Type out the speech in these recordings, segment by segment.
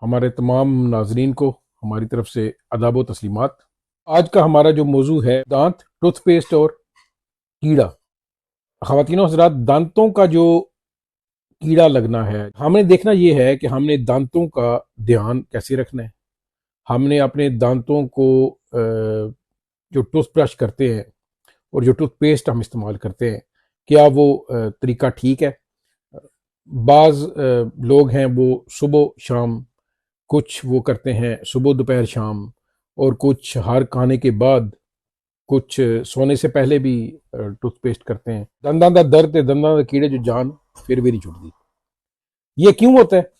हमारे तमाम नाजरीन को हमारी तरफ से अदाब व तस्लीमात। आज का हमारा जो मौजू है दांत, टूथपेस्ट और कीड़ा। ख़वातीन हज़रात, दांतों का जो कीड़ा लगना है, हमने देखना ये है कि हमने दांतों का ध्यान कैसे रखना है। हमने अपने दांतों को जो टूथब्रश करते हैं और जो टूथपेस्ट हम इस्तेमाल करते हैं, क्या वो तरीका ठीक है। बाज़ लोग हैं वो सुबह शाम, कुछ वो करते हैं सुबह दोपहर शाम, और कुछ हर खाने के बाद, कुछ सोने से पहले भी टूथपेस्ट करते हैं। दंदां दा दर्द ते दंदां दे कीड़े जो जान फिर भी नहीं छुटती। ये क्यों होता है?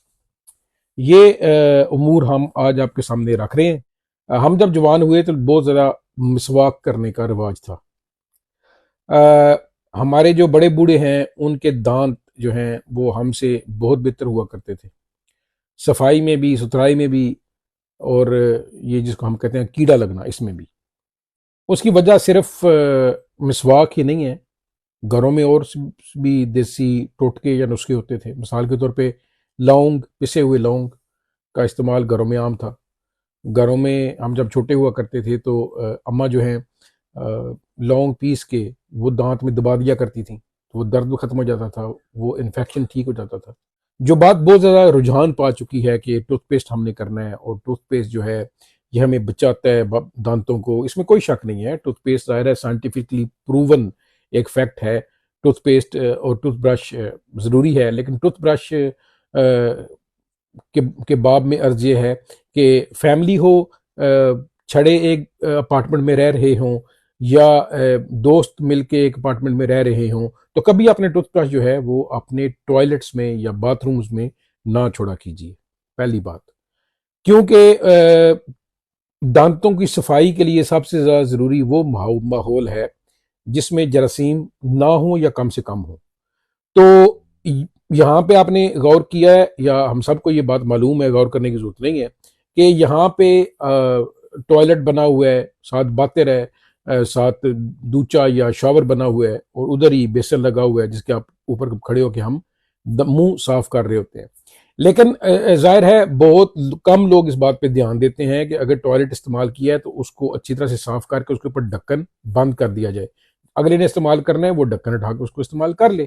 ये उमूर हम आज आपके सामने रख रहे हैं। हम जब जवान हुए तो बहुत ज़्यादा मिसवाक करने का रिवाज था। हमारे जो बड़े बूढ़े हैं उनके दांत जो हैं वो हमसे बहुत बेहतर हुआ करते थे, सफाई में भी, सुथराई में भी, और ये जिसको हम कहते हैं कीड़ा लगना, इसमें भी। उसकी वजह सिर्फ मिसवाक ही नहीं है, घरों में और भी देसी टोटके या नुस्खे होते थे। मिसाल के तौर पे लौंग, पिसे हुए लौंग का इस्तेमाल घरों में आम था। घरों में हम जब छोटे हुआ करते थे तो अम्मा जो है लौंग पीस के वो दांत में दबा दिया करती थी, तो वो दर्द खत्म हो जाता था, वो इन्फेक्शन ठीक हो जाता था। जो बात बहुत ज़्यादा रुझान पा चुकी है कि टूथपेस्ट हमने करना है, और टूथपेस्ट जो है ये हमें बचाता है दांतों को, इसमें कोई शक नहीं है। टूथपेस्ट ज़ाहिर है साइंटिफिकली प्रूवन एक फैक्ट है। टूथपेस्ट और टूथब्रश ज़रूरी है, लेकिन टूथब्रश के बाब में अर्ज ये है कि फैमिली हो, छड़े एक अपार्टमेंट में रह रहे हों, या दोस्त मिलके एक अपार्टमेंट में रह रहे हों, तो कभी अपने टूथब्रश जो है वो अपने टॉयलेट्स में या बाथरूम्स में ना छोड़ा कीजिए। पहली बात, क्योंकि दांतों की सफाई के लिए सबसे ज़्यादा ज़रूरी वो माहौल है जिसमें जरासीम ना हो या कम से कम हो। तो यहाँ पे आपने गौर किया है, या हम सबको ये बात मालूम है, गौर करने की जरूरत नहीं है, कि यहाँ पे टॉयलेट बना हुआ है, साथ बातें है, साथ दूचा या शावर बना हुआ है, और उधर ही बेसन लगा हुआ है जिसके आप ऊपर खड़े होकर हम मुंह साफ कर रहे होते हैं। लेकिन जाहिर है बहुत कम लोग इस बात पे ध्यान देते हैं कि अगर टॉयलेट इस्तेमाल किया है तो उसको अच्छी तरह से साफ करके उसके ऊपर ढक्कन बंद कर दिया जाए। अगले ने इस्तेमाल करना है वो ढक्कन उठा के उसको इस्तेमाल कर ले।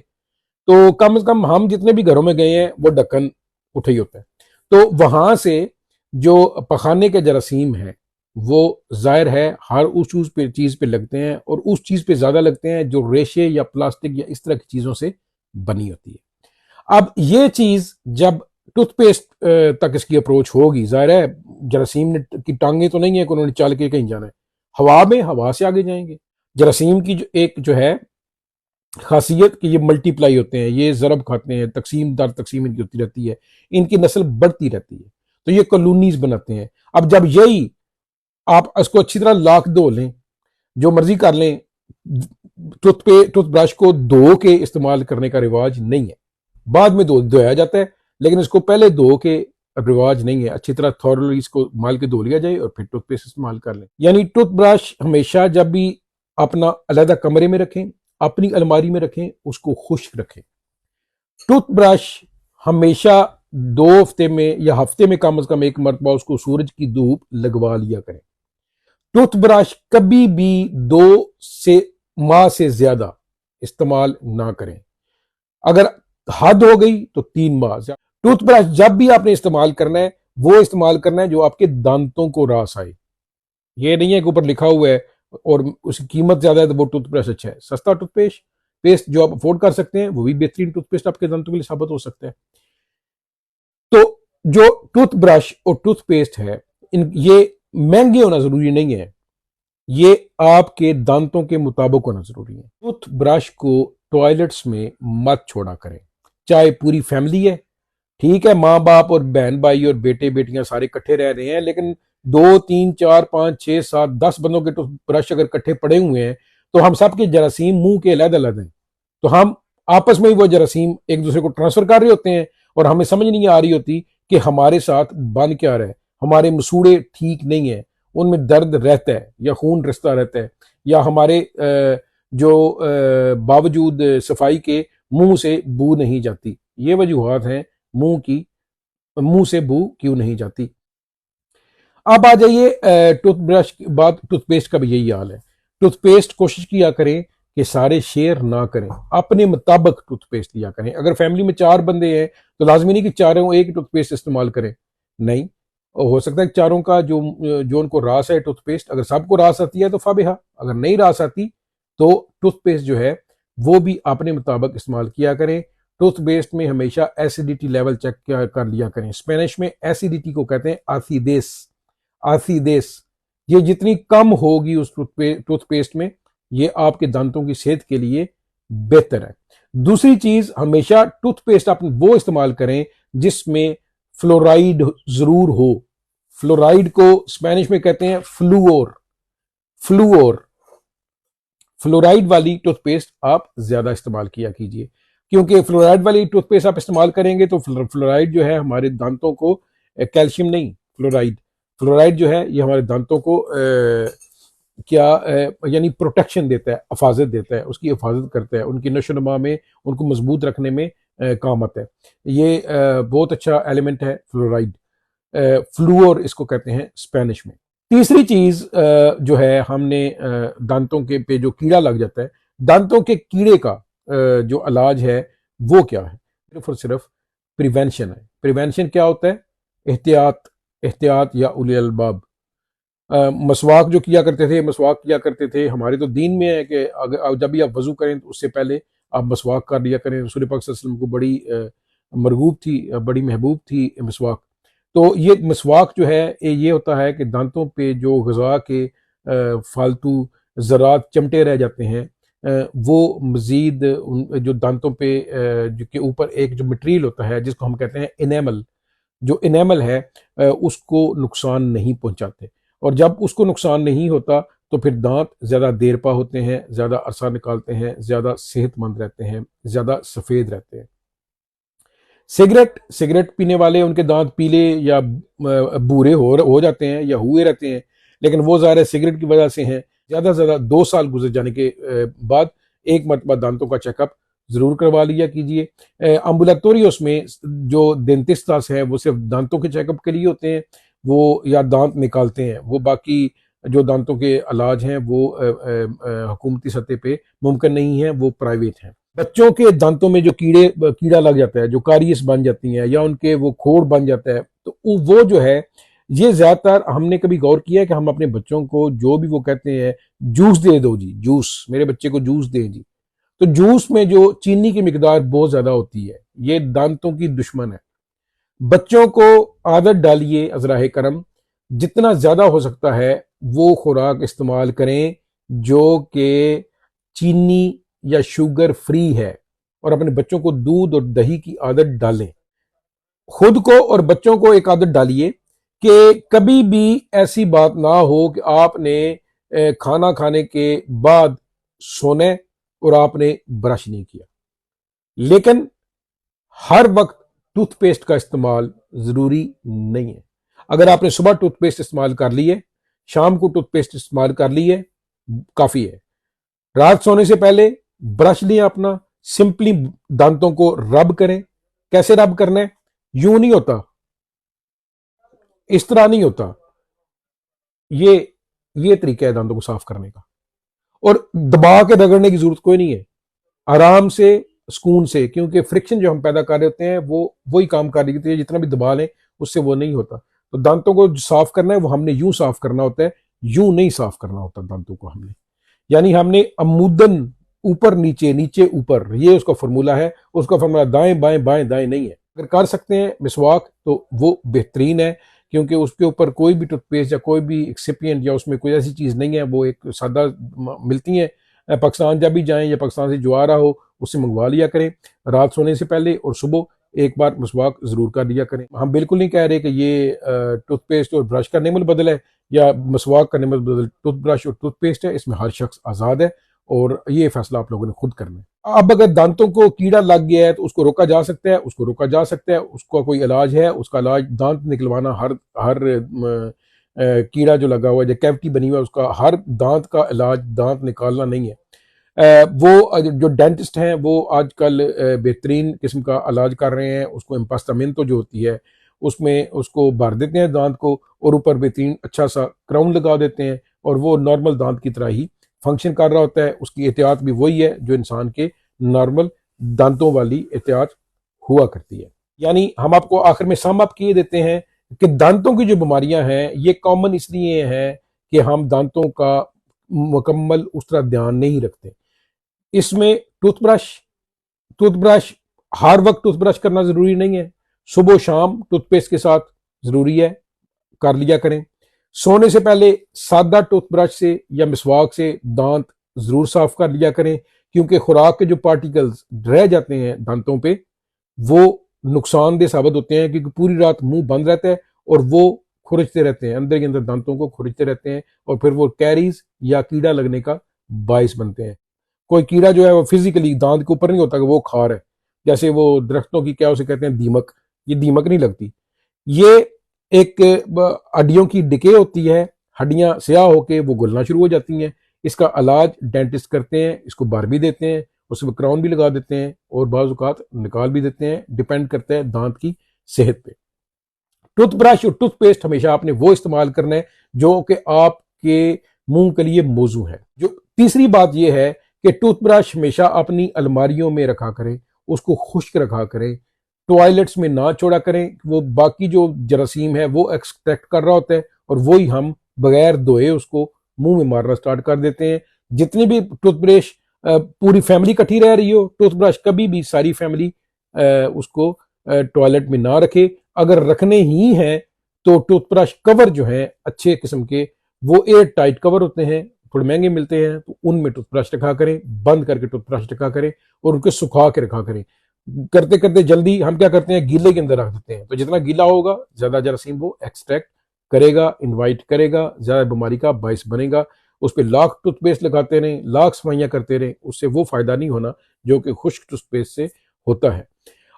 तो कम से कम हम जितने भी घरों में गए हैं वो ढक्कन उठा ही होता है। तो वहां से जो पखाने के जरासीम हैं वो जाहिर है हर उस चीज पे लगते हैं, और उस चीज पे ज्यादा लगते हैं जो रेशे या प्लास्टिक या इस तरह की चीजों से बनी होती है। अब ये चीज जब टूथपेस्ट तक इसकी अप्रोच होगी, जाहिर है जरासीम ने की टांगे तो नहीं है कि उन्होंने चल के कहीं जाना है, हवा में, हवा से आगे जाएंगे। जरासीम की जो है खासियत कि ये मल्टीप्लाई होते हैं, ये जरब खाते हैं, तकसीम दर तकसीम इनकी होती रहती है, इनकी नस्ल बढ़ती रहती है, तो ये कॉलोनीज बनाते हैं। अब जब यही आप इसको अच्छी तरह लाख धो लें, जो मर्जी कर लें, टूथब्रश को धो के इस्तेमाल करने का रिवाज नहीं है। बाद में धोया जाता है, लेकिन इसको पहले धो के रिवाज नहीं है। अच्छी तरह थॉरली इसको माल के धो लिया जाए और फिर टूथपेस्ट इस्तेमाल कर लें। यानी टूथब्रश हमेशा जब भी अपना अलग कमरे में रखें, अपनी अलमारी में रखें, उसको खुश्क रखें। टूथब्रश हमेशा 2 हफ्ते में या हफ्ते में कम से कम एक मरतबा उसको सूरज की धूप लगवा लिया करें। टूथब्रश कभी भी 2 माह से ज्यादा इस्तेमाल ना करें। अगर हद हो गई तो 3 माह। टूथब्रश जब भी आपने इस्तेमाल करना है वो इस्तेमाल करना है जो आपके दांतों को रास आए। ये नहीं है कि ऊपर लिखा हुआ है और उसकी कीमत ज्यादा है तो वो टूथब्रश अच्छा है। सस्ता टूथपेस्ट जो आप अफोर्ड कर सकते हैं वो भी बेहतरीन टूथपेस्ट आपके दांतों के लिए साबित हो सकता है। तो जो टूथब्रश और टूथपेस्ट है, ये महंगे होना जरूरी नहीं है, ये आपके दांतों के मुताबिक होना जरूरी है। टूथब्रश को टॉयलेट्स में मत छोड़ा करें। चाहे पूरी फैमिली है, ठीक है, माँ बाप और बहन भाई और बेटे बेटियां सारे इकट्ठे रह रहे हैं, लेकिन 2 3 4 5 6 7 10 बंदों के टूथब्रश अगर इकट्ठे पड़े हुए हैं तो हम सब के जरासीम मुंह के अलग अलग हैं, तो हम आपस में ही वो जरासीम एक दूसरे को ट्रांसफर कर रहे होते हैं, और हमें समझ नहीं आ रही होती कि हमारे साथ बन क्या रहा है। हमारे मसूड़े ठीक नहीं है, उनमें दर्द रहता है या खून रिश्ता रहता है, या हमारे बावजूद सफाई के मुंह से बू नहीं जाती। ये वजूहत हैं मुंह की मुंह से बू क्यों नहीं जाती। अब आ जाइए टूथब्रश की बात, टूथपेस्ट का भी यही हाल है। टूथपेस्ट कोशिश किया करें कि सारे शेयर ना करें, अपने मुताबिक टूथपेस्ट लिया करें। अगर फैमिली में 4 बंदे हैं तो लाजमी नहीं कि चारों एक टूथपेस्ट इस्तेमाल करें, नहीं। हो सकता है चारों का जो जो उनको रास है टूथपेस्ट, अगर सबको रास आती है तो फाबिहा, अगर नहीं रास आती तो टूथपेस्ट जो है वो भी अपने मुताबिक इस्तेमाल किया करें। टूथपेस्ट में हमेशा एसिडिटी लेवल चेक कर लिया करें। स्पेनिश में एसिडिटी को कहते हैं आसिदेस, आसिदेस। ये जितनी कम होगी उस टूथपेस्ट में, ये आपके दांतों की सेहत के लिए बेहतर है। दूसरी चीज, हमेशा टूथपेस्ट आप वो इस्तेमाल करें जिसमें फ्लोराइड जरूर हो। फ्लोराइड को स्पेनिश में कहते हैं फ्लूओर, फ्लूओर। फ्लोराइड वाली टूथपेस्ट आप ज्यादा इस्तेमाल किया कीजिए, क्योंकि फ्लोराइड वाली टूथपेस्ट आप इस्तेमाल करेंगे तो फ्लोराइड जो है हमारे दांतों को, कैल्शियम नहीं, फ्लोराइड, फ्लोराइड जो है ये हमारे दांतों को क्या यानी प्रोटेक्शन देता है, हिफाजत देता है, उसकी हिफाजत करता है, उनकी नशोनुमा में, उनको मजबूत रखने में काम आता है। ये बहुत अच्छा एलिमेंट है फ्लोराइड, फ्लूओर इसको कहते हैं स्पेनिश में। तीसरी चीज जो है, हमने दांतों के पे जो कीड़ा लग जाता है, दांतों के कीड़े का जो इलाज है वो क्या है? सिर्फ और सिर्फ प्रिवेंशन है। प्रिवेंशन क्या होता है? एहतियात, एहतियात या उली अलबाब। मसवाक जो किया करते थे, मसवाक किया करते थे, हमारे तो दीन में है कि अगर जब भी आप वजू करें तो उससे पहले आप मसवाक कर लिया करें। रसूल पाक सल्लल्लाहु अलैहि वसल्लम को बड़ी मरगूब थी, बड़ी महबूब थी मसवाक। तो ये मसवाक जो है ये होता है कि दांतों पे जो ग़िज़ा के फालतू ज़रात चमटे रह जाते हैं, वो मज़ीद उन जो दांतों पे जो के ऊपर एक जो मटेरियल होता है जिसको हम कहते हैं इनेमल, जो इनेमल है उसको नुकसान नहीं पहुंचाते। और जब उसको नुकसान नहीं होता तो फिर दांत ज़्यादा देर पा होते हैं, ज़्यादा अरसा निकालते हैं, ज़्यादा सेहतमंद रहते हैं, ज़्यादा सफ़ेद रहते हैं। सिगरेट, सिगरेट पीने वाले उनके दांत पीले या भूरे हो जाते हैं या हुए रहते हैं, लेकिन वो ज़ाहिर है सिगरेट की वजह से हैं। ज़्यादा से ज़्यादा 2 साल गुजर जाने के बाद एक मरतबा दांतों का चेकअप ज़रूर करवा लिया कीजिए। एम्बुलेटोरियस में जो डेंटिस्टास है वो सिर्फ दांतों के चेकअप के लिए होते हैं, वो या दांत निकालते हैं, वो बाकी जो दांतों के इलाज हैं वो हुकूमती सतह पे मुमकिन नहीं है, वो प्राइवेट हैं। बच्चों के दांतों में जो कीड़ा लग जाता है, जो कारियस बन जाती हैं या उनके वो खोड़ बन जाता है, तो वो जो है ये ज्यादातर हमने कभी गौर किया है कि हम अपने बच्चों को जो भी वो कहते हैं जूस दे दो जी, जूस, मेरे बच्चे को जूस दें जी, तो जूस में जो चीनी की मिकदार बहुत ज्यादा होती है, ये दांतों की दुश्मन है। बच्चों को आदत डालिए अजराह करम, जितना ज्यादा हो सकता है वो खुराक इस्तेमाल करें जो कि चीनी या शुगर फ्री है, और अपने बच्चों को दूध और दही की आदत डालें। खुद को और बच्चों को एक आदत डालिए कि कभी भी ऐसी बात ना हो कि आपने खाना खाने के बाद सोने और आपने ब्रश नहीं किया। लेकिन हर वक्त टूथपेस्ट का इस्तेमाल जरूरी नहीं है। अगर आपने सुबह टूथपेस्ट इस्तेमाल कर ली है, शाम को टूथपेस्ट इस्तेमाल कर ली है, काफी है। रात सोने से पहले ब्रश लें अपना, सिंपली दांतों को रब करें। कैसे रब करना है? यूं नहीं होता, इस तरह नहीं होता, ये ये तरीका है दांतों को साफ करने का। और दबा के रगड़ने की जरूरत कोई नहीं है, आराम से, सुकून से, क्योंकि फ्रिक्शन जो हम पैदा कर रहे होते हैं वो वही काम कर रही होती है, जितना भी दबा लें उससे वो नहीं होता। तो दांतों को साफ करना है वो हमने यूं साफ करना होता है, यूं नहीं साफ करना होता दांतों को हमने, यानी हमने अमूदन ऊपर नीचे, नीचे ऊपर, ये उसका फॉर्मूला है। उसका फॉर्मूला दाएं बाएं बाएं दाएं नहीं है। अगर कर सकते हैं मिसवाक तो वो बेहतरीन है, क्योंकि उसके ऊपर कोई भी टूथपेस्ट या कोई भी एक्सिपियंट या उसमें कोई ऐसी चीज़ नहीं है, वो एक सादा मिलती है। पाकिस्तान जब भी जाएं या पाकिस्तान से जो आ रहा हो उससे मंगवा लिया करें। रात सोने से पहले और सुबह एक बार मिसवाक जरूर कर लिया करें। हम बिल्कुल नहीं कह रहे कि ये टूथपेस्ट और ब्रश का नेमल बदल है या मिसवाक का नेमल बदल, टूथब्रश और टूथपेस्ट है, इसमें हर शख्स आज़ाद है और ये फैसला आप लोगों ने खुद करना है। अब अगर दांतों को कीड़ा लग गया है तो उसको रोका जा सकता है, उसको रोका जा सकता है, उसका कोई इलाज है, उसका इलाज दांत निकलवाना, हर हर कीड़ा जो लगा हुआ है, जो कैविटी बनी हुआ है, उसका हर दांत का इलाज दांत निकालना नहीं है। वो जो डेंटिस्ट हैं वो आजकल बेहतरीन किस्म का इलाज कर रहे हैं। उसको इम्पास्टामेंटो जो होती है उसमें उसको भर देते हैं दांत को, और ऊपर बेहतरीन अच्छा सा क्राउन लगा देते हैं, और वो नॉर्मल दांत की तरह ही फंक्शन कर रहा होता है। उसकी एहतियात भी वही है जो इंसान के नॉर्मल दांतों वाली एहतियात हुआ करती है। यानी हम आपको आखिर में सम अप किए देते हैं कि दांतों की जो बीमारियां हैं ये कॉमन इसलिए हैं कि हम दांतों का मुकम्मल उस तरह ध्यान नहीं रखते। इसमें टूथब्रश टूथब्रश हर वक्त टूथब्रश करना जरूरी नहीं है, सुबह शाम टूथपेस्ट के साथ जरूरी है, कर लिया करें। सोने से पहले सादा टूथब्रश से या मिसवाक से दांत जरूर साफ कर लिया करें, क्योंकि खुराक के जो पार्टिकल्स रह जाते हैं दांतों पे वो नुकसानदेह साबित होते हैं, क्योंकि पूरी रात मुंह बंद रहता है और वो खुरचते रहते हैं, अंदर के अंदर दांतों को खुरचते रहते हैं, और फिर वो कैरीज या कीड़ा लगने का बायस बनते हैं। कोई कीड़ा जो है वो फिजिकली दांत के ऊपर नहीं होता कि वो खा रहा है, जैसे वो दरख्तों की क्या उसे कहते हैं दीमक, ये दीमक नहीं लगती। ये एक हड्डियों की डिके होती है, हड्डियां स्याह होके वो गलना शुरू हो जाती हैं। इसका इलाज डेंटिस्ट करते हैं, इसको भर भी देते हैं, उसमें क्राउन भी लगा देते हैं, और बाज़ औक़ात निकाल भी देते हैं, डिपेंड करता है दांत की सेहत पे। टूथब्रश और टूथपेस्ट हमेशा आपने वो इस्तेमाल करना है जो कि आपके मुंह के लिए मौजू है। जो तीसरी बात यह है कि टूथब्रश हमेशा अपनी अलमारियों में रखा करें, उसको खुश्क रखा करें, टॉयलेट्स में ना छोड़ा करें। वो बाकी जो जरासीम है वो एक्सट्रैक्ट कर रहा होता है, और वही हम बगैर धोए उसको मुंह में मारना स्टार्ट कर देते हैं। जितनी भी टूथब्रश पूरी फैमिली इकट्ठी रह रही हो, टूथब्रश कभी भी सारी फैमिली उसको टॉयलेट में ना रखे। अगर रखने ही हैं तो टूथब्रश कवर जो है अच्छे किस्म के वो एयर टाइट कवर होते हैं, थोड़े महंगे मिलते हैं, तो उनमें टूथब्रश रखा करें, बंद करके टूथब्रश रखा करें, और उनको सुखा के रखा करें। करते करते जल्दी हम क्या करते हैं, गीले के अंदर रख देते हैं, तो जितना गीला होगा ज्यादा जरासीम वो एक्सट्रैक्ट करेगा, इनवाइट करेगा, ज्यादा बीमारी का बायस बनेगा। उस पर लाख टूथपेस्ट लगाते रहें, लाख सफाइयां करते रहें, उससे वो फायदा नहीं होना जो कि खुश्क टूथपेस्ट से होता है।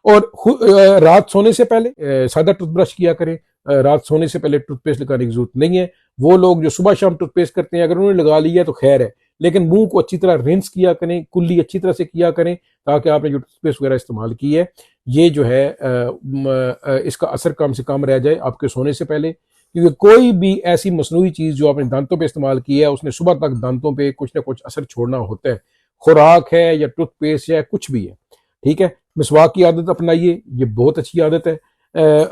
और रात सोने से पहले सादा टूथब्रश किया करें, रात सोने से पहले टूथपेस्ट लगाने की जरूरत नहीं है। वो लोग जो सुबह शाम टूथपेस्ट करते हैं, अगर उन्होंने लगा लिया तो खैर है, लेकिन मुंह को अच्छी तरह रिंस किया करें, कुल्ली अच्छी तरह से किया करें, ताकि आपने जो टूथपेस्ट वगैरह इस्तेमाल की है ये जो है इसका असर कम से कम रह जाए आपके सोने से पहले। क्योंकि कोई भी ऐसी मसनूई चीज जो आपने दांतों पे इस्तेमाल की है उसने सुबह तक दांतों पे कुछ ना कुछ असर छोड़ना होता है, खुराक है या टूथपेस्ट या कुछ भी है। ठीक है, मिसवाक की आदत अपनाइए, ये बहुत अच्छी आदत है।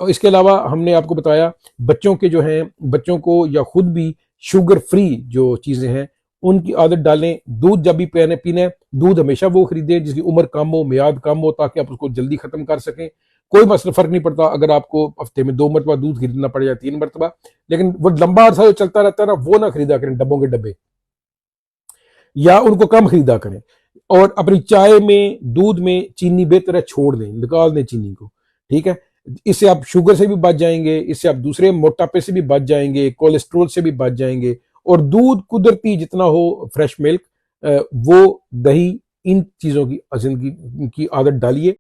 इसके अलावा हमने आपको बताया बच्चों के जो हैं, बच्चों को या खुद भी शुगर फ्री जो चीजें हैं उनकी आदत डालें। दूध जब भी पीने दूध हमेशा वो खरीदें जिसकी उम्र कम हो, मियाद कम हो, ताकि आप उसको जल्दी खत्म कर सकें। कोई मसला फर्क नहीं पड़ता अगर आपको हफ्ते में 2 मरतबा दूध खरीदना पड़ जाए, 3 मरतबा, लेकिन वो लंबा अरसा जो चलता रहता है ना वो ना खरीदा करें डब्बों के डब्बे, या उनको कम खरीदा करें। और अपनी चाय में, दूध में चीनी बेहतर है छोड़ दें, निकाल दें चीनी को। ठीक है, इससे आप शुगर से भी बच जाएंगे, इससे आप दूसरे मोटापे से भी बच जाएंगे, कोलेस्ट्रोल से भी बच जाएंगे। और दूध कुदरती जितना हो, फ्रेश मिल्क, वो दही, इन चीजों की जिंदगी की आदत डालिए।